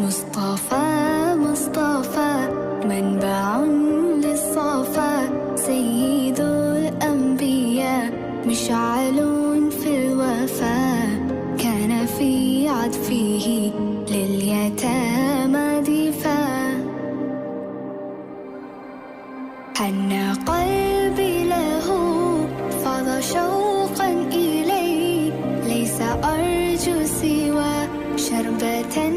مصطفى مصطفى منبع للصفا، سيد الأنبياء مشعل في الوفا، كان في عطفه لليتامى دفاع. حن قلبي له فاض شوقا إليه، ليس أرجو سوى شربة